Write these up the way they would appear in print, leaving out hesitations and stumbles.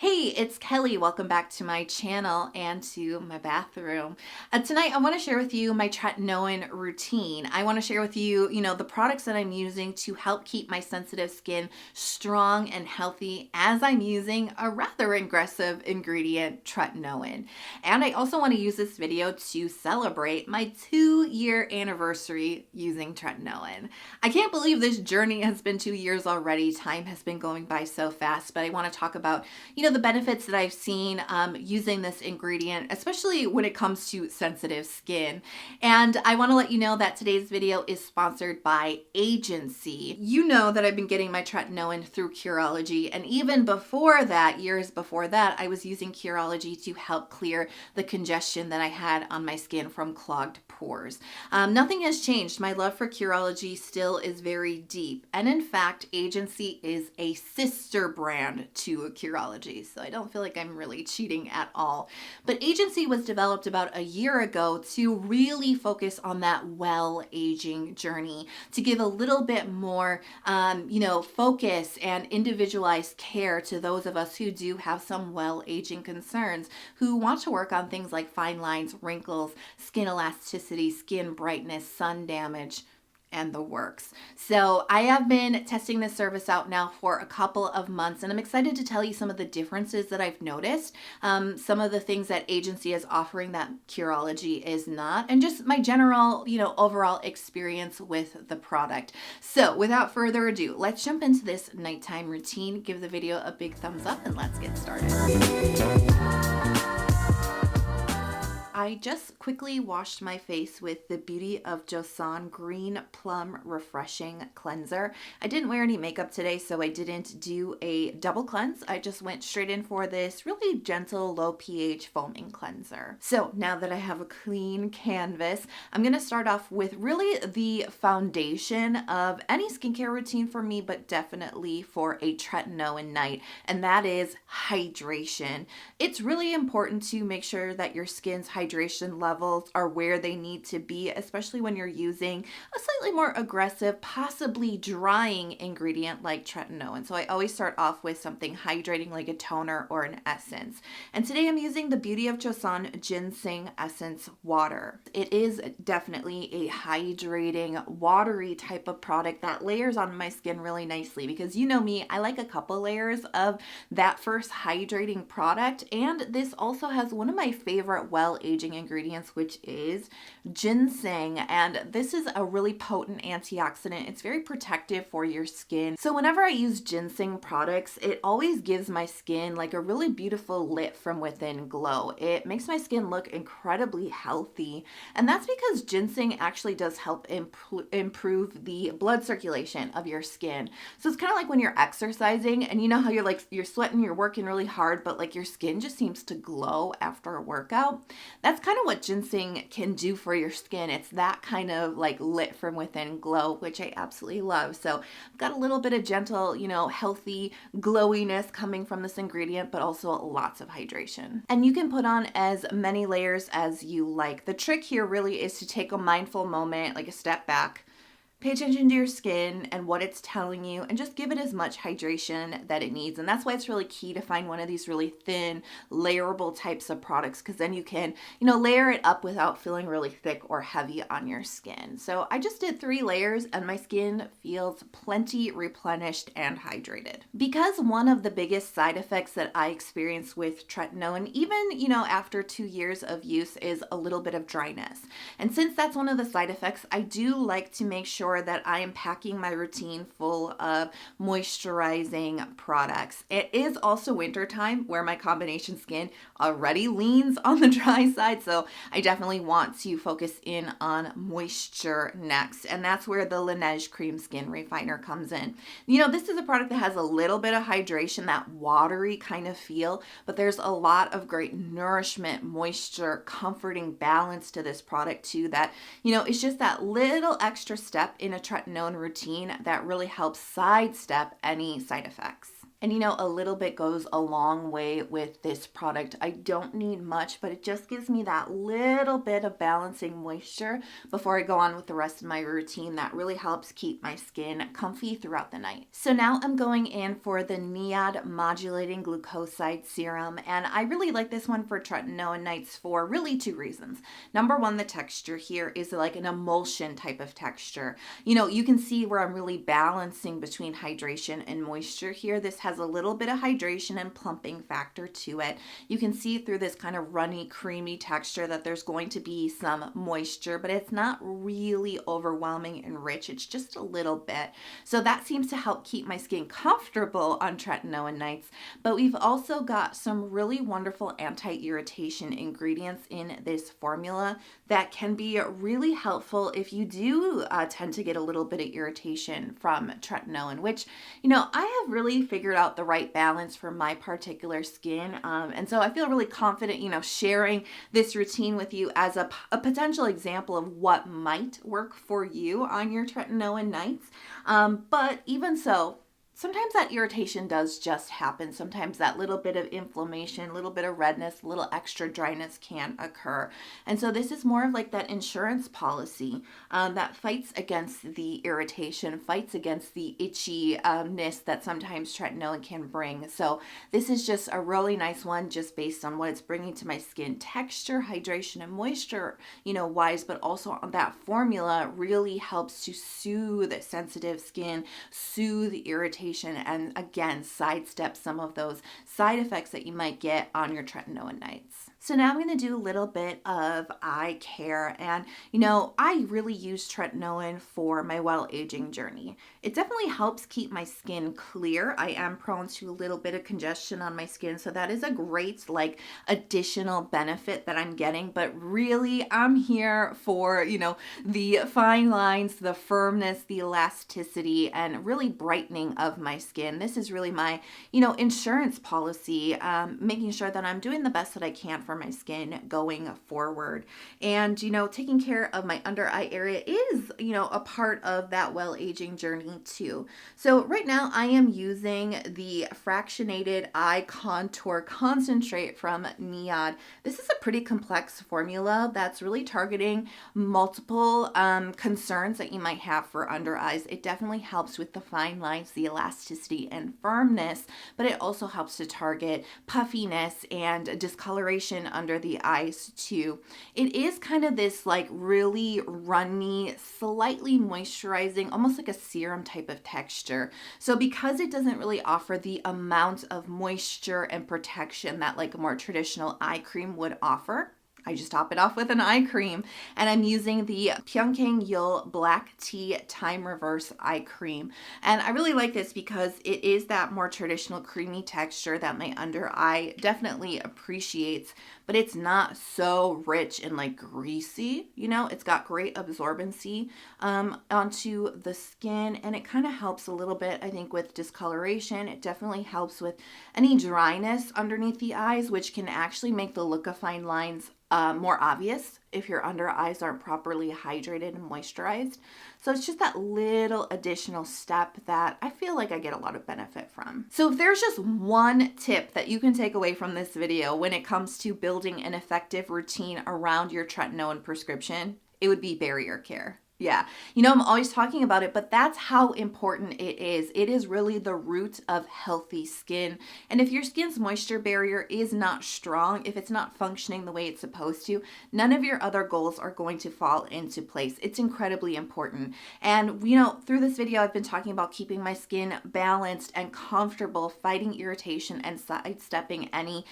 Hey, it's Kelly. Welcome back to my channel and to my bathroom. Tonight, I want to share with you my tretinoin routine. I want to share with you, the products that I'm using to help keep my sensitive skin strong and healthy as I'm using a rather aggressive ingredient, tretinoin. And I also want to use this video to celebrate my 2-year anniversary using tretinoin. I can't believe this journey has been 2 years already. Time has been going by so fast, but I want to talk about, the benefits that I've seen using this ingredient, especially when it comes to sensitive skin. And I want to let you know that today's video is sponsored by Agency. You know that I've been getting my tretinoin through Curology, and even before that, years before that, I was using Curology to help clear the congestion that I had on my skin from clogged pores. Nothing has changed. My love for Curology still is very deep, and in fact, Agency is a sister brand to Curology. So I don't feel like I'm really cheating at all. But Agency was developed about a year ago to really focus on that well-aging journey, to give a little bit more, focus and individualized care to those of us who do have some well-aging concerns, who want to work on things like fine lines, wrinkles, skin elasticity, skin brightness, sun damage, and the works. So I have been testing this service out now for a couple of months, and I'm excited to tell you some of the differences that I've noticed, some of the things that Agency is offering that Curology is not, and just my general, overall experience with the product. So without further ado, let's jump into this nighttime routine. Give the video a big thumbs up and let's get started. I just quickly washed my face with the Beauty of Joseon Green Plum Refreshing Cleanser. I didn't wear any makeup today, so I didn't do a double cleanse. I just went straight in for this really gentle, low pH foaming cleanser. So now that I have a clean canvas, I'm going to start off with really the foundation of any skincare routine for me, but definitely for a tretinoin night, and that is hydration. It's really important to make sure that your skin's hydration levels are where they need to be, especially when you're using a slightly more aggressive, possibly drying ingredient like tretinoin. So I always start off with something hydrating like a toner or an essence. And today I'm using the Beauty of Joseon Ginseng Essence Water. It is definitely a hydrating, watery type of product that layers on my skin really nicely, because you know me, I like a couple layers of that first hydrating product. And this also has one of my favorite well-aging ingredients, which is ginseng, and this is a really potent antioxidant. It's very protective for your skin. So whenever I use ginseng products, it always gives my skin like a really beautiful lit from within glow. It makes my skin look incredibly healthy, and that's because ginseng actually does help improve the blood circulation of your skin. So it's kind of like when you're exercising and you know how you're sweating, you're working really hard, but like your skin just seems to glow after a workout. That's kind of what ginseng can do for your skin. It's that kind of like lit from within glow, which I absolutely love. So I've got a little bit of gentle, healthy glowiness coming from this ingredient, but also lots of hydration. And you can put on as many layers as you like. The trick here really is to take a mindful moment, like a step back, pay attention to your skin and what it's telling you, and just give it as much hydration that it needs. And that's why it's really key to find one of these really thin, layerable types of products, because then you can, layer it up without feeling really thick or heavy on your skin. So I just did 3 layers and my skin feels plenty replenished and hydrated. Because one of the biggest side effects that I experience with tretinoin, even, after 2 years of use, is a little bit of dryness. And since that's one of the side effects, I do like to make sure that I am packing my routine full of moisturizing products. It is also winter time where my combination skin already leans on the dry side, so I definitely want to focus in on moisture next, and that's where the Laneige Cream Skin Refiner comes in. This is a product that has a little bit of hydration, that watery kind of feel, but there's a lot of great nourishment, moisture, comforting balance to this product too, that, it's just that little extra step in a tretinoin routine that really helps sidestep any side effects. And a little bit goes a long way with this product. I don't need much, but it just gives me that little bit of balancing moisture before I go on with the rest of my routine. That really helps keep my skin comfy throughout the night. So now I'm going in for the NIOD Modulating Glucoside Serum, and I really like this one for tretinoin nights for really two reasons. Number one, the texture here is like an emulsion type of texture. You can see where I'm really balancing between hydration and moisture here. This has a little bit of hydration and plumping factor to it. You can see through this kind of runny, creamy texture that there's going to be some moisture, but it's not really overwhelming and rich. It's just a little bit. So that seems to help keep my skin comfortable on tretinoin nights. But we've also got some really wonderful anti-irritation ingredients in this formula that can be really helpful if you do tend to get a little bit of irritation from tretinoin, which, I have really figured out the right balance for my particular skin. And so I feel really confident, sharing this routine with you as a potential example of what might work for you on your tretinoin nights. But even so, sometimes that irritation does just happen. Sometimes that little bit of inflammation, a little bit of redness, a little extra dryness can occur. And so this is more of like that insurance policy that fights against the irritation, fights against the itchiness that sometimes tretinoin can bring. So this is just a really nice one just based on what it's bringing to my skin texture, hydration, and moisture, wise, but also that formula really helps to soothe sensitive skin, soothe irritation, and again, sidestep some of those side effects that you might get on your tretinoin nights. So now I'm going to do a little bit of eye care, and I really use tretinoin for my well-aging journey. It definitely helps keep my skin clear. I am prone to a little bit of congestion on my skin, so that is a great additional benefit that I'm getting, but really I'm here for the fine lines, the firmness, the elasticity, and really brightening of my skin. This is really my insurance policy, making sure that I'm doing the best that I can for my skin going forward. And taking care of my under eye area is a part of that well-aging journey too. So right now I am using the Fractionated Eye Contour Concentrate from NIOD. This is a pretty complex formula that's really targeting multiple concerns that you might have for under eyes. It definitely helps with the fine lines, the elasticity and firmness, but it also helps to target puffiness and discoloration under the eyes too. It is kind of this really runny, slightly moisturizing, almost like a serum type of texture. So because it doesn't really offer the amount of moisture and protection that a more traditional eye cream would offer, I just top it off with an eye cream, and I'm using the Pyunkang Black Tea Time Reverse Eye Cream. And I really like this because it is that more traditional creamy texture that my under eye definitely appreciates, but it's not so rich and greasy. It's got great absorbency onto the skin, and it kind of helps a little bit, I think, with discoloration. It definitely helps with any dryness underneath the eyes, which can actually make the look of fine lines more obvious if your under eyes aren't properly hydrated and moisturized. So it's just that little additional step that I feel like I get a lot of benefit from. So if there's just one tip that you can take away from this video when it comes to building an effective routine around your tretinoin prescription, it would be barrier care. Yeah, I'm always talking about it, but that's how important it is. It is really the root of healthy skin. And if your skin's moisture barrier is not strong, if it's not functioning the way it's supposed to, none of your other goals are going to fall into place. It's incredibly important. And, through this video, I've been talking about keeping my skin balanced and comfortable, fighting irritation and sidestepping any,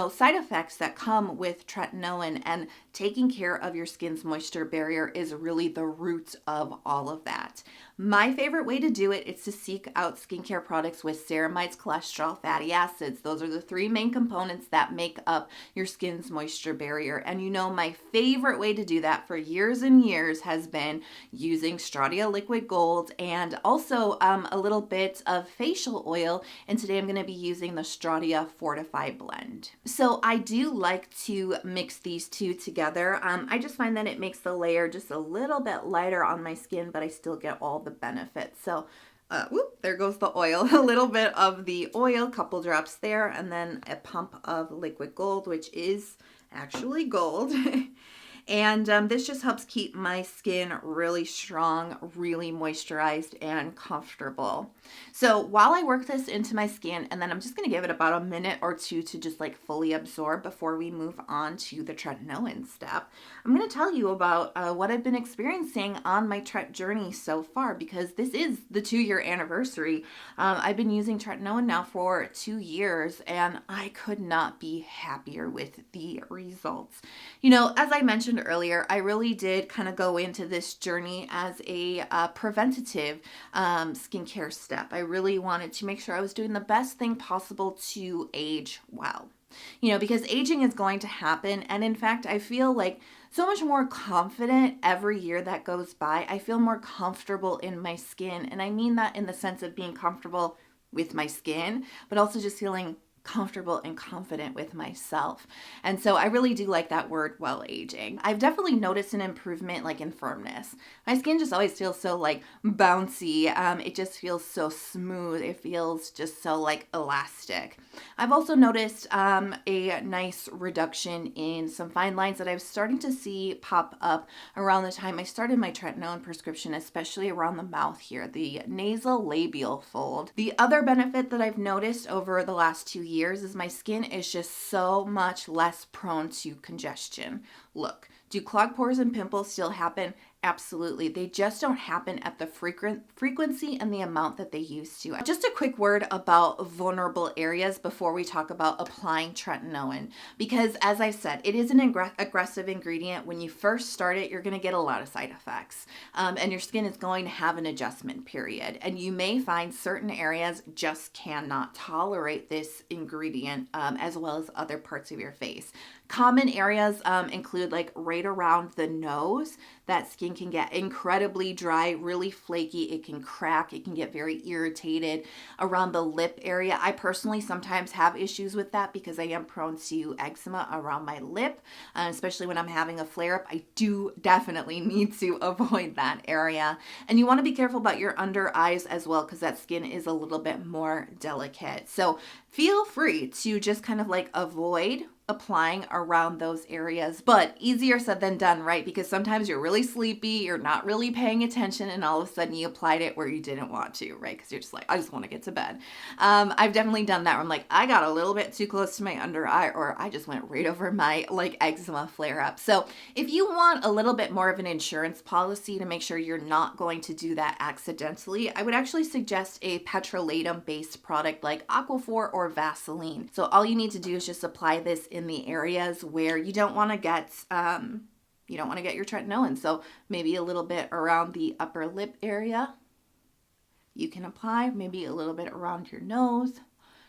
side effects that come with tretinoin, and taking care of your skin's moisture barrier is really the root of all of that. My favorite way to do it is to seek out skincare products with ceramides, cholesterol, fatty acids. Those are the three main components that make up your skin's moisture barrier. And my favorite way to do that for years and years has been using Stratia liquid gold and also a little bit of facial oil. And today I'm going to be using the Stratia Fortify blend. So I do like to mix these two together. I just find that it makes the layer just a little bit lighter on my skin, but I still get all the benefits. So Whoop, there goes the oil. A little bit of the oil, couple drops there, and then a pump of liquid gold, which is actually gold. And this just helps keep my skin really strong, really moisturized and comfortable. So while I work this into my skin, and then I'm just going to give it about a minute or two to just like fully absorb before we move on to the tretinoin step, I'm going to tell you about what I've been experiencing on my Tret journey so far, because this is the 2-year anniversary. I've been using tretinoin now for 2 years, and I could not be happier with the results. You know, as I mentioned earlier, I really did kind of go into this journey as a preventative skincare step. I really wanted to make sure I was doing the best thing possible to age well. You know, because aging is going to happen. And in fact, I feel like so much more confident every year that goes by. I feel more comfortable in my skin. And I mean that in the sense of being comfortable with my skin, but also just feeling comfortable and confident with myself. And so I really do like that word, well aging. I've definitely noticed an improvement like in firmness. My skin just always feels so like bouncy. It just feels so smooth. It feels just so like elastic. I've also noticed a nice reduction in some fine lines that I was starting to see pop up around the time I started my tretinoin prescription, especially around the mouth here, the nasal labial fold. The other benefit that I've noticed over the last 2 years is my skin is just so much less prone to congestion. Look, do clogged pores and pimples still happen? Absolutely. They just don't happen at the frequency and the amount that they used to. Just a quick word about vulnerable areas before we talk about applying tretinoin, because as I said, it is an aggressive ingredient. When you first start it, you're going to get a lot of side effects, and your skin is going to have an adjustment period, and you may find certain areas just cannot tolerate this ingredient, as well as other parts of your face. Common areas include like right around the nose. That skin can get incredibly dry, really flaky. It can crack. It can get very irritated. Around the lip area, I personally sometimes have issues with that because I am prone to eczema around my lip, especially when I'm having a flare-up. I do definitely need to avoid that area. And you want to be careful about your under eyes as well, because that skin is a little bit more delicate. So feel free to just kind of like avoid applying around those areas, but easier said than done, right? Because sometimes you're really sleepy, you're not really paying attention, and all of a sudden you applied it where you didn't want to, right? Because you're just like, I just want to get to bed. I've definitely done that where I'm like, I got a little bit too close to my under eye, or I just went right over my like eczema flare up. So if you want a little bit more of an insurance policy to make sure you're not going to do that accidentally, I would actually suggest a petrolatum based product like Aquaphor or Vaseline. So all you need to do is just apply this in the areas where you don't want to get your tretinoin. So maybe a little bit around the upper lip area you can apply, maybe a little bit around your nose.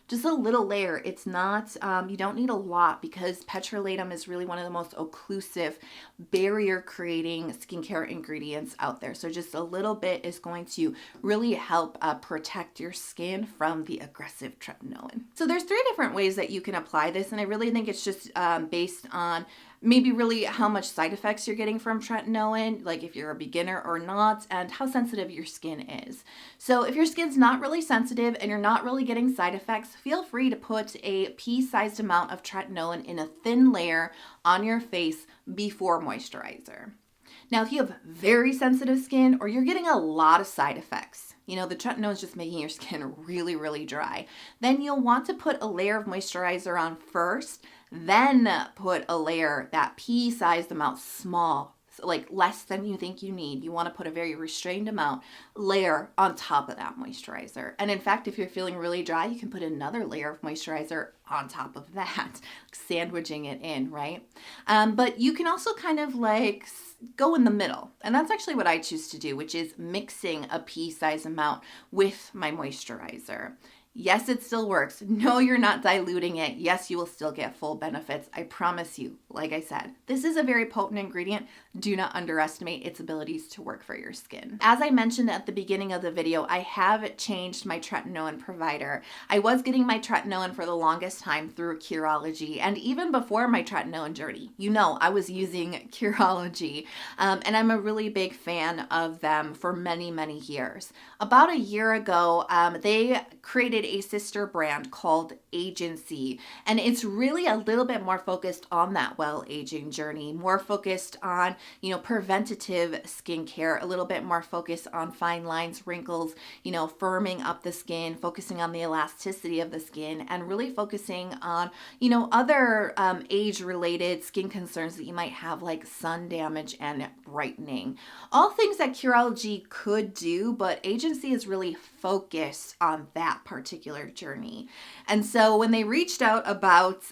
Just a little layer. It's not, you don't need a lot, because petrolatum is really one of the most occlusive, barrier creating skincare ingredients out there. So just a little bit is going to really help protect your skin from the aggressive tretinoin. So there's 3 different ways that you can apply this, and I really think it's just based on maybe really how much side effects you're getting from tretinoin, like if you're a beginner or not, and how sensitive your skin is. So if your skin's not really sensitive and you're not really getting side effects, feel free to put a pea-sized amount of tretinoin in a thin layer on your face before moisturizer. Now, if you have very sensitive skin or you're getting a lot of side effects, you know, the tretinoin is just making your skin really, really dry, then you'll want to put a layer of moisturizer on first, then put a layer, that pea-sized amount, small, like less than you think you need. You want to put a very restrained amount layer on top of that moisturizer. And in fact, if you're feeling really dry, you can put another layer of moisturizer on top of that, sandwiching it in, right? But you can also kind of like go in the middle. And that's actually what I choose to do, which is mixing a pea-sized amount with my moisturizer. Yes, it still works. No, you're not diluting it. Yes, you will still get full benefits. I promise you. Like I said, this is a very potent ingredient. Do not underestimate its abilities to work for your skin. As I mentioned at the beginning of the video, I have changed my tretinoin provider. I was getting my tretinoin for the longest time through Curology, and even before my tretinoin journey, you know, I was using Curology, and I'm a really big fan of them for many, many years. About a year ago, they created a sister brand called Agency, and it's really a little bit more focused on that well-aging journey, more focused on, you know, preventative skincare, a little bit more focused on fine lines, wrinkles, you know, firming up the skin, focusing on the elasticity of the skin, and really focusing on, you know, other age-related skin concerns that you might have, like sun damage and brightening. All things that Curology could do, but Agency is really focused on that particular journey. And so when they reached out about,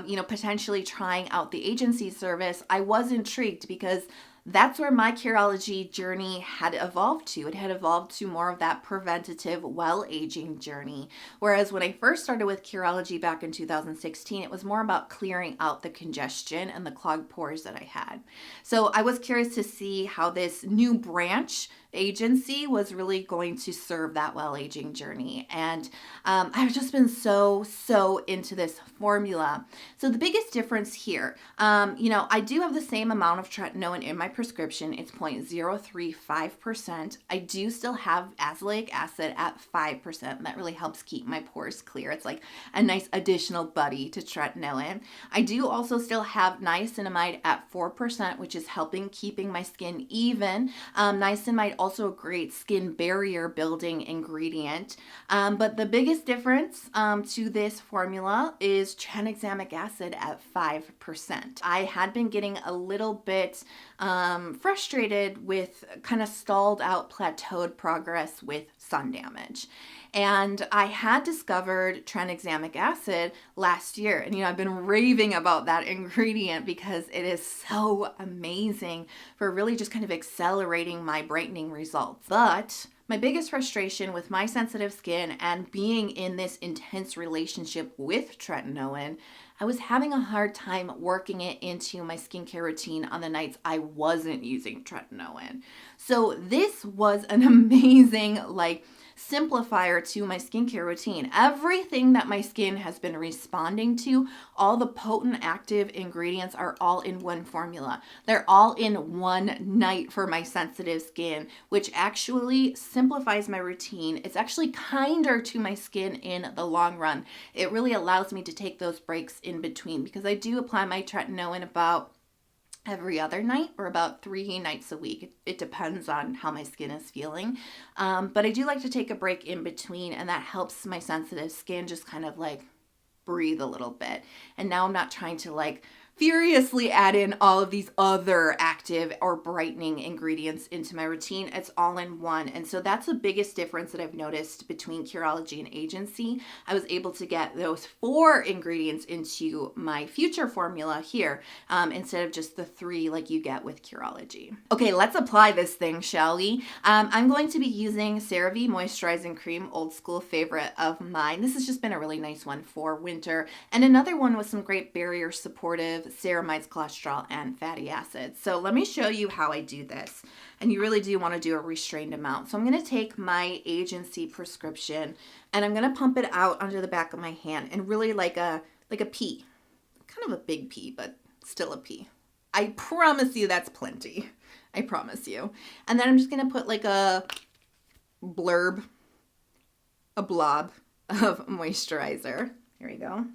you know, potentially trying out the Agency service, I was intrigued because that's where my Curology journey had evolved to. It had evolved to more of that preventative, well-aging journey. Whereas when I first started with Curology back in 2016, it was more about clearing out the congestion and the clogged pores that I had. So I was curious to see how this new branch Agency was really going to serve that well-aging journey. And I've just been so into this formula. So the biggest difference here, you know, I do have the same amount of tretinoin in my prescription. It's 0.035%. I do still have azelaic acid at 5%. That really helps keep my pores clear. It's like a nice additional buddy to tretinoin. I do also still have niacinamide at 4%, which is helping keeping my skin even. Niacinamide also a great skin barrier building ingredient. But the biggest difference to this formula is tranexamic acid at 5%. I had been getting a little bit frustrated with kind of stalled out, plateaued progress with sun damage. And I had discovered tranexamic acid last year. And, you know, I've been raving about that ingredient because it is so amazing for really just kind of accelerating my brightening results. But my biggest frustration with my sensitive skin and being in this intense relationship with tretinoin, I was having a hard time working it into my skincare routine on the nights I wasn't using tretinoin. So this was an amazing, like, simplifier to my skincare routine. Everything that my skin has been responding to, all the potent active ingredients are all in one formula. They're all in one night for my sensitive skin, which actually simplifies my routine. It's actually kinder to my skin in the long run. It really allows me to take those breaks in between because I do apply my tretinoin about every other night or about 3 nights a week. It depends on how my skin is feeling. But I do like to take a break in between, and that helps my sensitive skin just kind of like breathe a little bit. And now I'm not trying to like furiously add in all of these other active or brightening ingredients into my routine. It's all in one. And so that's the biggest difference that I've noticed between Curology and Agency. I was able to get those 4 ingredients into my future formula here instead of just the 3 like you get with Curology. Okay, let's apply this thing, shall we? I'm going to be using Cerave Moisturizing Cream, old school favorite of mine. This has just been a really nice one for winter. And another one with some great barrier supportive ceramides, cholesterol, and fatty acids. So let me show you how I do this. And you really do want to do a restrained amount. So I'm going to take my Agency prescription and I'm going to pump it out onto the back of my hand and really like a pea. Kind of a big pea, but still a pea. I promise you that's plenty. I promise you. And then I'm just going to put like a blob of moisturizer. Here we go.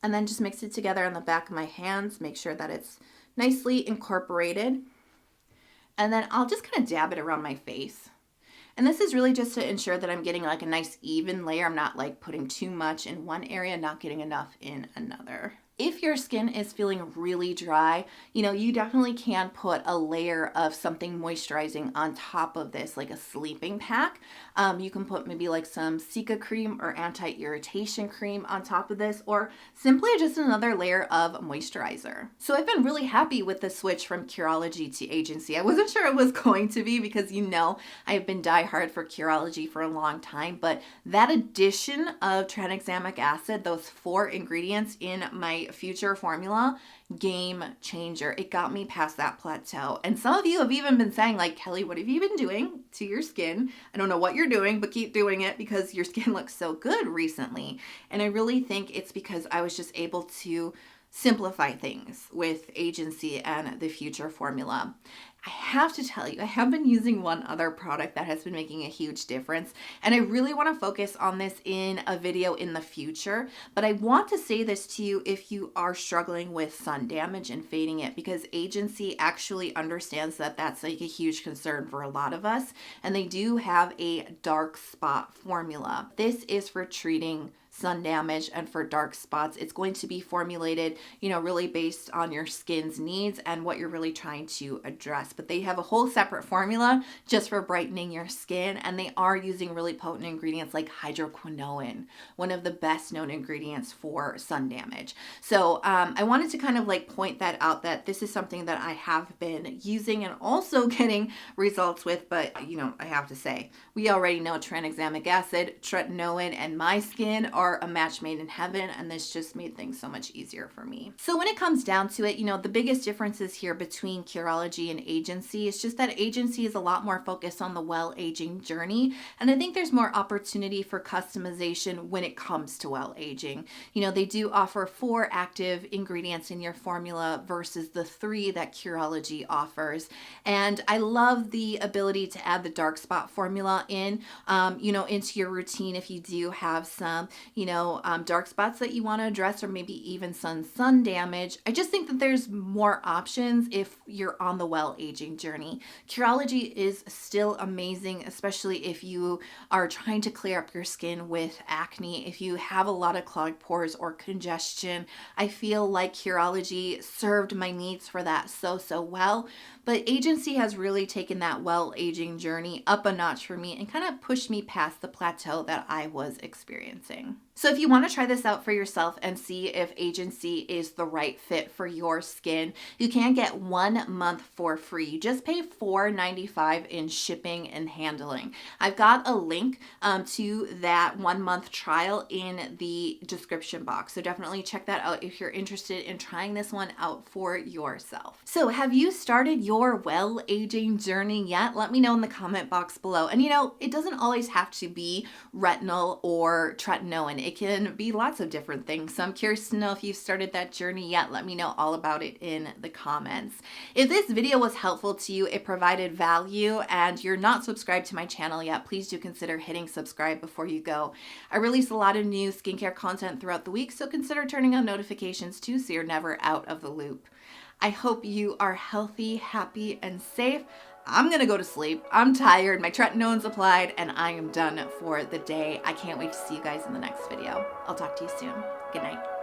And then just mix it together on the back of my hands. Make sure that it's nicely incorporated. And then I'll just kind of dab it around my face. And this is really just to ensure that I'm getting like a nice even layer. I'm not like putting too much in one area, not getting enough in another. If your skin is feeling really dry, you definitely can put a layer of something moisturizing on top of this, like a sleeping pack. You can put maybe like some Cica cream or anti-irritation cream on top of this, or simply just another layer of moisturizer. So I've been really happy with the switch from Curology to Agency. I wasn't sure it was going to be because I've been diehard for Curology for a long time, but that addition of tranexamic acid, those 4 ingredients in my future formula, game changer. It got me past that plateau. And some of you have even been saying, like, Kelly, what have you been doing to your skin? I don't know what you're doing, but keep doing it because your skin looks so good recently. And I really think it's because I was just able to simplify things with Agency and the future formula. I have to tell you, I have been using one other product that has been making a huge difference, and I really want to focus on this in a video in the future, but I want to say this to you if you are struggling with sun damage and fading it, because Agency actually understands that that's like a huge concern for a lot of us, and they do have a dark spot formula. This is for treating sun damage and for dark spots. It's going to be formulated, really based on your skin's needs and what you're really trying to address. But they have a whole separate formula just for brightening your skin, and they are using really potent ingredients like hydroquinone, one of the best known ingredients for sun damage. So I wanted to kind of like point that out, that this is something that I have been using and also getting results with. But I have to say, we already know tranexamic acid, tretinoin, and my skin are a match made in heaven, and this just made things so much easier for me. So when it comes down to it, the biggest differences here between Curology and Agency is just that Agency is a lot more focused on the well-aging journey, and I think there's more opportunity for customization when it comes to well-aging. They do offer 4 active ingredients in your formula versus the 3 that Curology offers, and I love the ability to add the dark spot formula in, into your routine if you do have some dark spots that you want to address, or maybe even sun damage. I just think that there's more options if you're on the well-aging journey. Curology is still amazing, especially if you are trying to clear up your skin with acne, if you have a lot of clogged pores or congestion. I feel like Curology served my needs for that so well. But Agency has really taken that well-aging journey up a notch for me and kind of pushed me past the plateau that I was experiencing. So if you want to try this out for yourself and see if Agency is the right fit for your skin, you can get 1 month for free. You just pay $4.95 in shipping and handling. I've got a link to that 1 month trial in the description box. So definitely check that out if you're interested in trying this one out for yourself. So have you started your well-aging journey yet? Let me know in the comment box below. And it doesn't always have to be retinol or tretinoin. It can be lots of different things. So I'm curious to know if you've started that journey yet. Let me know all about it in the comments. If this video was helpful to you, it provided value, and you're not subscribed to my channel yet, please do consider hitting subscribe before you go. I release a lot of new skincare content throughout the week, so consider turning on notifications too so you're never out of the loop. I hope you are healthy, happy, and safe. I'm gonna go to sleep. I'm tired. My tretinoin's applied, and I am done for the day. I can't wait to see you guys in the next video. I'll talk to you soon. Good night.